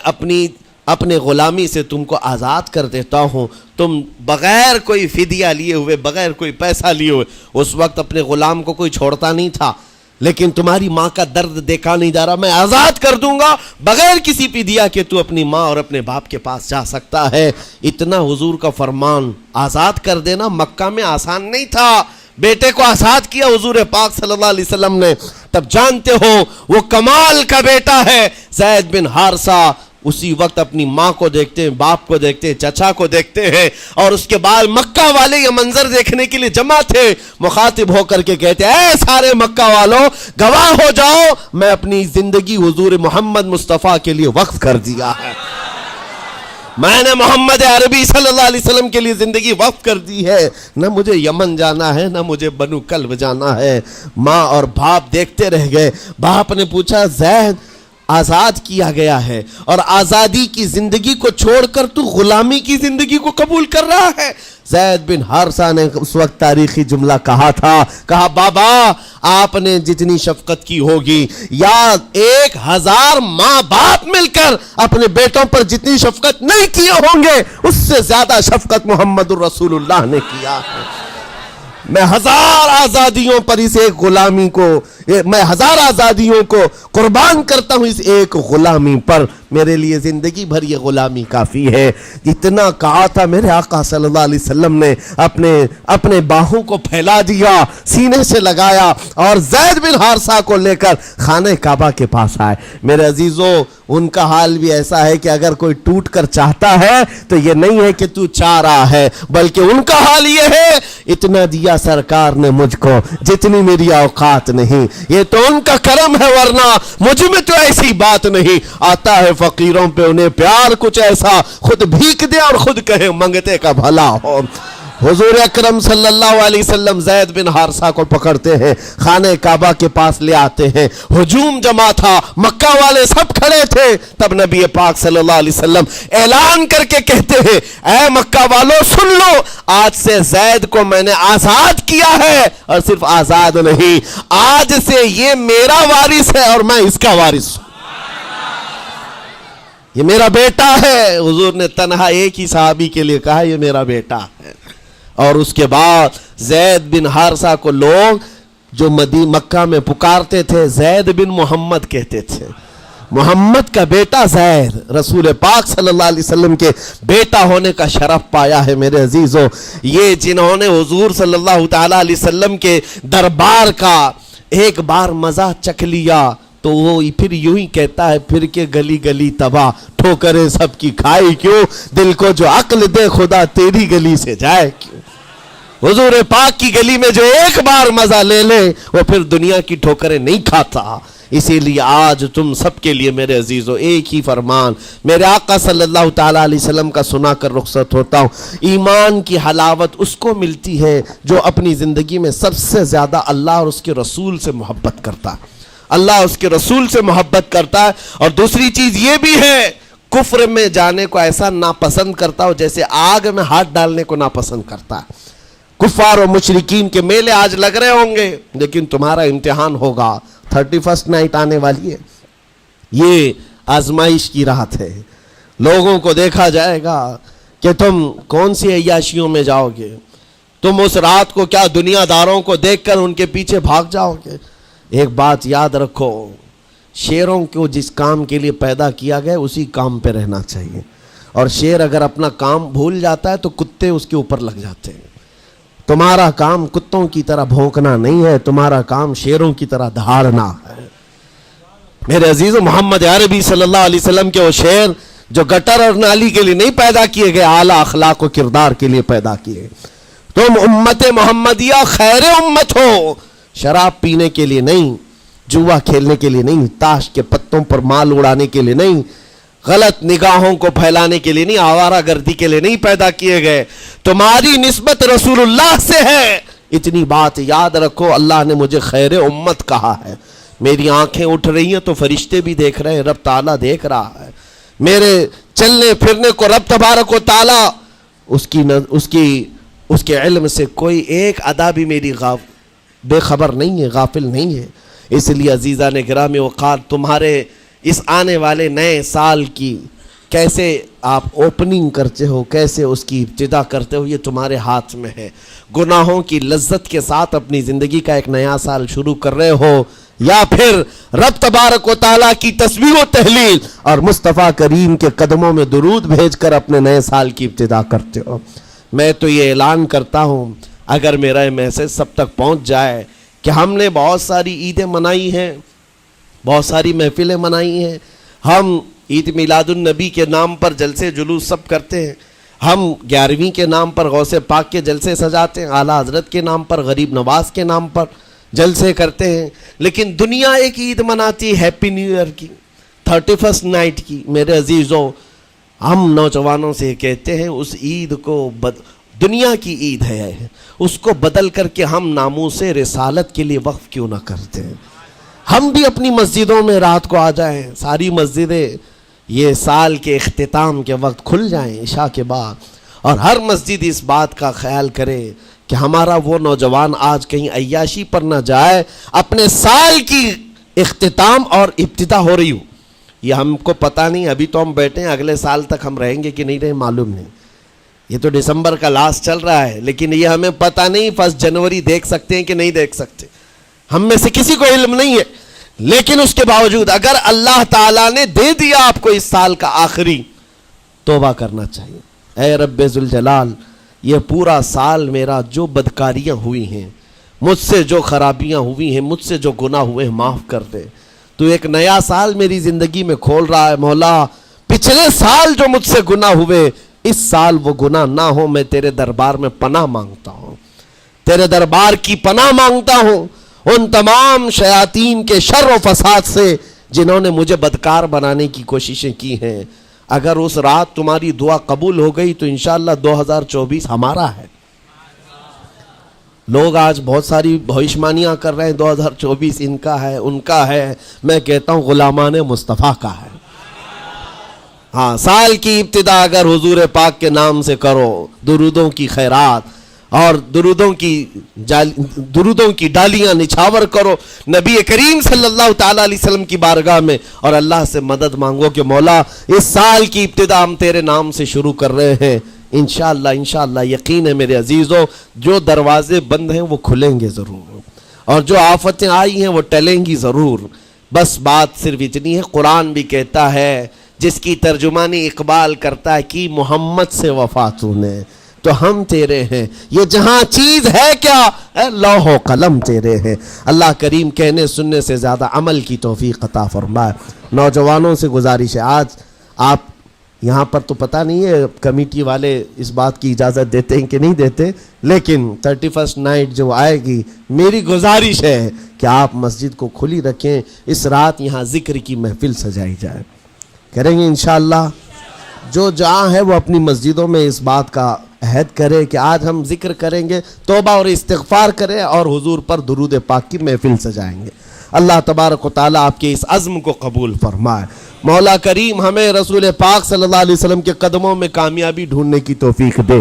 اپنے غلامی سے تم کو آزاد کر دیتا ہوں، تم بغیر کوئی فدیہ لیے ہوئے، بغیر کوئی پیسہ لیے ہوئے، اس وقت اپنے غلام کو کوئی چھوڑتا نہیں تھا، لیکن تمہاری ماں کا درد دیکھا نہیں جا رہا، میں آزاد کر دوں گا بغیر کسی فدیہ کے، تو اپنی ماں اور اپنے باپ کے پاس جا سکتا ہے۔ اتنا حضور کا فرمان، آزاد کر دینا مکہ میں آسان نہیں تھا، بیٹے کو آزاد کیا حضور پاک صلی اللہ علیہ وسلم نے، تب جانتے ہو وہ کمال کا بیٹا ہے زید بن حارثہ۔ اسی وقت اپنی ماں کو دیکھتے ہیں، باپ کو دیکھتے ہیں، چچا کو دیکھتے ہیں، اور اس کے بعد مکہ والے یہ منظر دیکھنے کے لیے جمع تھے، مخاطب ہو کر کے کہتے ہیں اے سارے مکہ والوں گواہ ہو جاؤ، میں اپنی زندگی حضور محمد مصطفیٰ کے لیے وقف کر دیا ہے، میں نے محمد عربی صلی اللہ علیہ وسلم کے لیے زندگی وقف کر دی ہے، نہ مجھے یمن جانا ہے، نہ مجھے بنو کلب جانا ہے۔ ماں اور باپ دیکھتے رہ گئے۔ باپ نے پوچھا زید آزاد کیا گیا ہے اور آزادی کی زندگی کو چھوڑ کر تو غلامی کی زندگی کو قبول کر رہا ہے؟ زید بن حارثہ نے اس وقت تاریخی جملہ کہا تھا، کہا بابا آپ نے جتنی شفقت کی ہوگی یا 1000 ماں باپ مل کر اپنے بیٹوں پر جتنی شفقت نہیں کیے ہوں گے اس سے زیادہ شفقت محمد الرسول اللہ نے کیا ہے۔ میں 1000 آزادیوں پر اس ایک غلامی کو، میں 1000 آزادیوں کو قربان کرتا ہوں اس ایک غلامی پر، میرے لیے زندگی بھر یہ غلامی کافی ہے۔ اتنا کہا تھا میرے آقا صلی اللہ علیہ وسلم نے اپنے باہوں کو پھیلا دیا، سینے سے لگایا اور زید بن حارثہ کو لے کر خانہ کعبہ کے پاس آئے۔ میرے عزیزوں ان کا حال بھی ایسا ہے کہ اگر کوئی ٹوٹ کر چاہتا ہے تو یہ نہیں ہے کہ تو چاہ رہا ہے، بلکہ ان کا حال یہ ہے اتنا دیا سرکار نے مجھ کو جتنی میری اوقات نہیں، یہ تو ان کا کرم ہے ورنہ مجھ میں تو ایسی بات نہیں۔ آتا ہے فقیروں پہ انہیں پیار کچھ ایسا، خود بھیک دے اور خود کہے منگتے کا بھلا ہو۔ حضور اکرم صلی اللہ علیہ وسلم زید بن حارثہ کو پکڑتے ہیں، خانہ کعبہ کے پاس لے آتے ہیں، ہجوم جمع تھا، مکہ والے سب کھڑے تھے، تب نبی پاک صلی اللہ علیہ وسلم اعلان کر کے کہتے ہیں اے مکہ والوں سن لو، آج سے زید کو میں نے آزاد کیا ہے، اور صرف آزاد نہیں، آج سے یہ میرا وارث ہے اور میں اس کا وارث ہوں، یہ میرا بیٹا ہے۔ حضور نے تنہا ایک ہی صحابی کے لیے کہا یہ میرا بیٹا ہے۔ اور اس کے بعد زید بن حارثہ کو لوگ جو مکہ میں پکارتے تھے زید بن محمد کہتے تھے، محمد کا بیٹا زید، رسول پاک صلی اللہ علیہ وسلم کے بیٹا ہونے کا شرف پایا ہے۔ میرے عزیزوں یہ جنہوں نے حضور صلی اللہ تعالی علیہ وسلم کے دربار کا ایک بار مزہ چکھ لیا تو وہ پھر یوں ہی کہتا ہے پھر کے گلی گلی تباہ، ٹھوکریں سب کی کھائی کیوں، دل کو جو عقل دے خدا تیری گلی سے جائے کیوں۔ حضور پاک کی گلی میں جو ایک بار مزہ لے لے وہ پھر دنیا کی ٹھوکریں نہیں کھاتا۔ اسی لیے آج تم سب کے لیے میرے عزیزو ایک ہی فرمان میرے آقا صلی اللہ تعالیٰ علیہ وسلم کا سنا کر رخصت ہوتا ہوں۔ ایمان کی حلاوت اس کو ملتی ہے جو اپنی زندگی میں سب سے زیادہ اللہ اور اس کے رسول سے محبت کرتا ہے، اللہ اس کے رسول سے محبت کرتا ہے۔ اور دوسری چیز یہ بھی ہے کفر میں جانے کو ایسا ناپسند کرتا ہو جیسے آگ میں ہاتھ ڈالنے کو ناپسند کرتا ہے۔ کفار و مشرکین کے میلے آج لگ رہے ہوں گے لیکن تمہارا امتحان ہوگا، 31 نائٹ آنے والی ہے، یہ آزمائش کی رات ہے. لوگوں کو دیکھا جائے گا کہ تم کون سی عیاشیوں میں جاؤ گے. تم اس رات کو کیا دنیا داروں کو دیکھ کر ان کے پیچھے بھاگ جاؤ گے؟ ایک بات یاد رکھو، شیروں کو جس کام کے لیے پیدا کیا گیا اسی کام پہ رہنا چاہیے. اور شیر اگر اپنا کام بھول جاتا ہے تو کتے اس کے اوپر لگ جاتے ہیں. تمہارا کام کتوں کی طرح بھونکنا نہیں ہے، تمہارا کام شیروں کی طرح دہاڑنا ہے. میرے عزیزو، محمد عربی صلی اللہ علیہ وسلم کے وہ شیر جو گٹر اور نالی کے لیے نہیں پیدا کیے گئے، اعلیٰ اخلاق و کردار کے لیے پیدا کیے. تم امت محمدیہ خیر امت ہو، شراب پینے کے لیے نہیں، جوا کھیلنے کے لیے نہیں، تاش کے پتوں پر مال اڑانے کے لیے نہیں، غلط نگاہوں کو پھیلانے کے لیے نہیں، آوارہ گردی کے لیے نہیں پیدا کیے گئے. تمہاری نسبت رسول اللہ سے ہے. اتنی بات یاد رکھو، اللہ نے مجھے خیر امت کہا ہے. میری آنکھیں اٹھ رہی ہیں تو فرشتے بھی دیکھ رہے ہیں، رب تعالیٰ دیکھ رہا ہے. میرے چلنے پھرنے کو رب تبارک و تعالیٰ اس کے علم سے کوئی ایک ادا بھی میری بے خبر نہیں ہے، غافل نہیں ہے. اس لیے عزیزان گرامی وقار، تمہارے اس آنے والے نئے سال کی کیسے آپ اوپننگ کرتے ہو، کیسے اس کی ابتدا کرتے ہو، یہ تمہارے ہاتھ میں ہے. گناہوں کی لذت کے ساتھ اپنی زندگی کا ایک نیا سال شروع کر رہے ہو، یا پھر رب تبارک و تعالیٰ کی تسبیح و تہلیل اور مصطفیٰ کریم کے قدموں میں درود بھیج کر اپنے نئے سال کی ابتدا کرتے ہو. میں تو یہ اعلان کرتا ہوں، اگر میرا یہ میسج سب تک پہنچ جائے کہ ہم نے بہت ساری عیدیں منائی ہیں، بہت ساری محفلیں منائی ہیں، ہم عید میلاد النبی کے نام پر جلسے جلوس سب کرتے ہیں، ہم 11ویں کے نام پر غوث پاک کے جلسے سجاتے ہیں، اعلیٰ حضرت کے نام پر، غریب نواز کے نام پر جلسے کرتے ہیں، لیکن دنیا ایک عید مناتی ہے ہیپی نیو ایئر کی، 31st نائٹ کی. میرے عزیزوں، ہم نوجوانوں سے کہتے ہیں اس عید کو دنیا کی عید ہے، اس کو بدل کر کے ہم ناموس رسالت کے لیے وقف کیوں نہ کرتے ہیں؟ ہم بھی اپنی مسجدوں میں رات کو آ جائیں، ساری مسجدیں یہ سال کے اختتام کے وقت کھل جائیں عشاء کے بعد، اور ہر مسجد اس بات کا خیال کرے کہ ہمارا وہ نوجوان آج کہیں عیاشی پر نہ جائے، اپنے سال کی اختتام اور ابتدا ہو رہی ہو. یہ ہم کو پتہ نہیں، ابھی تو ہم بیٹھے ہیں، اگلے سال تک ہم رہیں گے کہ نہیں رہیں معلوم نہیں. یہ تو دسمبر کا لاسٹ چل رہا ہے، لیکن یہ ہمیں پتہ نہیں 1 جنوری دیکھ سکتے ہیں کہ نہیں دیکھ سکتے، ہم میں سے کسی کو علم نہیں ہے. لیکن اس کے باوجود اگر اللہ تعالیٰ نے دے دیا آپ کو اس سال کا آخری، توبہ کرنا چاہیے. اے رب ذوالجلال، یہ پورا سال میرا جو بدکاریاں ہوئی ہیں، مجھ سے جو خرابیاں ہوئی ہیں، مجھ سے جو گناہ ہوئے ہیں، معاف کر دے. تو ایک نیا سال میری زندگی میں کھول رہا ہے. مولا، پچھلے سال جو مجھ سے گناہ ہوئے، اس سال وہ گناہ نہ ہو. میں تیرے دربار میں پناہ مانگتا ہوں، تیرے دربار کی پناہ مانگتا ہوں ان تمام شیاطین کے شر و فساد سے جنہوں نے مجھے بدکار بنانے کی کوششیں کی ہیں. اگر اس رات تمہاری دعا قبول ہو گئی تو انشاءاللہ 2024 ہمارا ہے. لوگ آج بہت ساری بھوشمانیاں کر رہے ہیں، 2024 ان کا ہے، ان کا ہے. میں کہتا ہوں غلامان مصطفیٰ کا ہے. ہاں، سال کی ابتدا اگر حضور پاک کے نام سے کرو، درودوں کی خیرات اور درودوں کی ڈالیاں نچھاور کرو نبی کریم صلی اللہ تعالیٰ علیہ وسلم کی بارگاہ میں، اور اللہ سے مدد مانگو کہ مولا اس سال کی ابتدا ہم تیرے نام سے شروع کر رہے ہیں. انشاءاللہ یقین ہے میرے عزیزوں، جو دروازے بند ہیں وہ کھلیں گے ضرور، اور جو آفتیں آئی ہیں وہ ٹلیں گی ضرور. بس بات صرف اتنی ہے، قرآن بھی کہتا ہے، جس کی ترجمانی اقبال کرتا ہے کہ محمد سے وفا تو نے، تو ہم تیرے ہیں. یہ جہاں چیز ہے کیا، اے لوح و قلم تیرے ہیں. اللہ کریم کہنے سننے سے زیادہ عمل کی توفیق عطا فرمائے. نوجوانوں سے گزارش ہے، آج آپ یہاں پر تو پتہ نہیں ہے کمیٹی والے اس بات کی اجازت دیتے ہیں کہ نہیں دیتے، لیکن 31st نائٹ جو آئے گی، میری گزارش ہے کہ آپ مسجد کو کھلی رکھیں. اس رات یہاں ذکر کی محفل سجائی جائے، کریں گے انشاءاللہ. جو جہاں ہے وہ اپنی مسجدوں میں اس بات کا عہد کرے کہ آج ہم ذکر کریں گے، توبہ اور استغفار کریں، اور حضور پر درود پاک کی محفل سجائیں گے. اللہ تبارک و تعالیٰ آپ کے اس عزم کو قبول فرمائے. مولا کریم ہمیں رسول پاک صلی اللہ علیہ وسلم کے قدموں میں کامیابی ڈھونڈنے کی توفیق دے.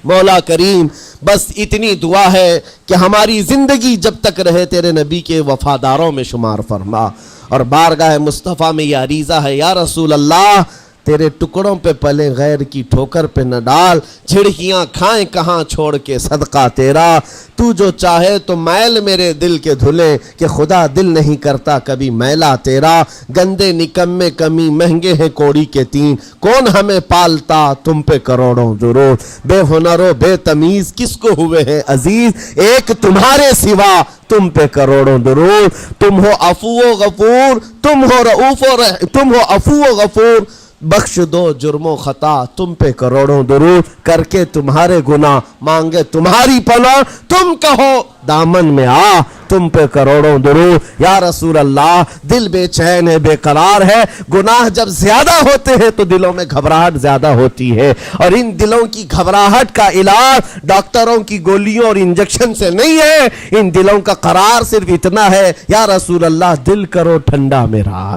مولا کریم بس اتنی دعا ہے کہ ہماری زندگی جب تک رہے تیرے نبی کے وفاداروں میں شمار فرما، اور بارگاہ مصطفیٰ میں یہ عریضہ ہے، یا رسول اللہ تیرے ٹکڑوں پہ پلے غیر کی ٹھوکر پہ نہ ڈال، جھڑکیاں کھائیں کہاں چھوڑ کے صدقہ تیرا، تو جو چاہے تو میل میرے دل کے دھلے، کہ خدا دل نہیں کرتا کبھی میلا تیرا، گندے نکمے کمی مہنگے ہیں کوڑی کے تین، کون ہمیں پالتا تم پہ کروڑوں درود، بے ہنر و بے تمیز کس کو ہوئے ہیں عزیز، ایک تمہارے سوا تم پہ کروڑوں درود، تم ہو عفو و غفور، تم ہو عفو و غفور، بخش دو جرم و خطا تم پہ کروڑوں درود، کر کے تمہارے گناہ مانگے تمہاری پناہ، تم کہو دامن میں آ تم پہ کروڑوں درود، یا رسول اللہ دل بے چین ہے بے قرار ہے، گناہ جب زیادہ ہوتے ہیں تو دلوں میں گھبراہٹ زیادہ ہوتی ہے، اور ان دلوں کی گھبراہٹ کا علاج ڈاکٹروں کی گولیوں اور انجیکشن سے نہیں ہے، ان دلوں کا قرار صرف اتنا ہے، یا رسول اللہ دل کرو ٹھنڈا میرا،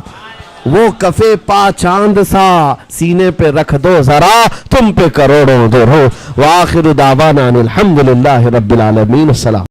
وہ کفے پا چاند سا سینے پہ رکھ دو ذرا تم پہ کروڑوں درود، وآخر دعوانا الحمدللہ رب العالمین، السلام۔